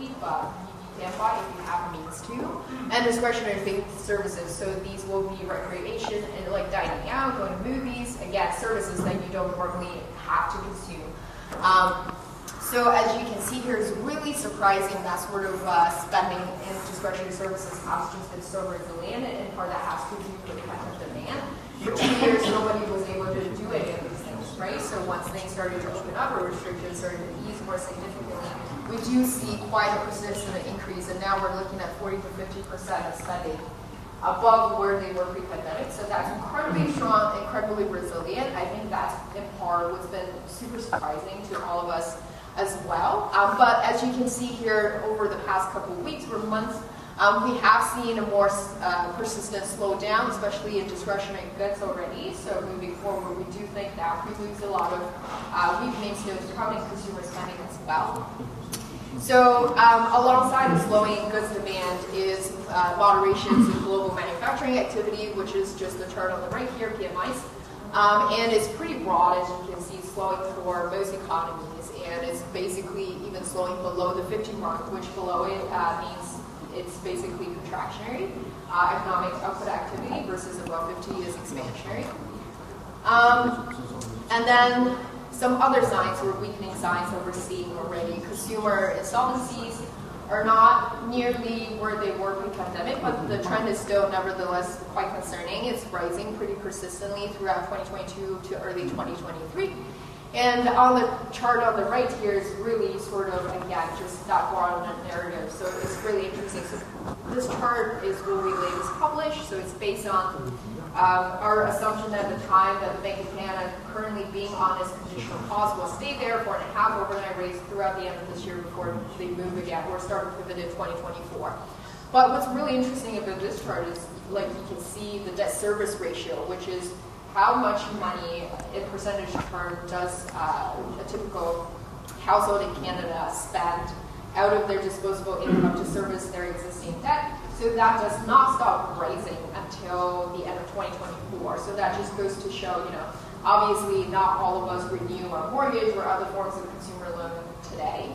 cheap, but you can buy if you have means to. And discretionary faith services, so these will be recreation and like dining out, going to movies, again, services that you don't normally have to consume. So as you can see here, it's really surprising that sort of spending in discretionary services has just been so resilient, and part that has to do with pent-up demand. For 2 years, nobody was able to do any of these things, right? So once things started to open up or restrictions started to ease more significantly, we do see quite a persistent increase, and now we're looking at 40 to 50% of spending above where they were pre-pandemic. So that's incredibly strong, incredibly resilient. I think that's in part what's been super surprising to all of us as well. But as you can see here, over the past couple of weeks or months, we have seen a more persistent slowdown, especially in discretionary goods already. So moving forward, we do think that preludes a lot of weakening to coming consumer spending as well. So alongside the slowing goods demand is moderations in global manufacturing activity, which is just the chart on the right here, PMIs. And it's pretty broad, as you can see, slowing for most economies. And it's basically even slowing below the 50 mark, which below it means it's basically contractionary. Economic output activity versus above 50 is expansionary. And then some other signs or weakening signs that we're seeing already. Consumer insolvencies are not nearly where they were pre-pandemic, but the trend is still nevertheless quite concerning. It's rising pretty persistently throughout 2022 to early 2023. And on the chart on the right here is really sort of, again, just that broad narrative. So it's really interesting. So this chart is what we latest published. So it's based on our assumption at the time that the Bank of Canada, currently being on its conditional pause, will stay there for 1.5 overnight rates throughout the end of this year before they move again or start to pivot in 2024. But what's really interesting about this chart is, like, you can see the debt service ratio, which is how much money in percentage term does a typical household in Canada spend out of their disposable income to service their existing debt. So that does not stop rising until the end of 2024. So that just goes to show, obviously not all of us renew our mortgage or other forms of consumer loan today.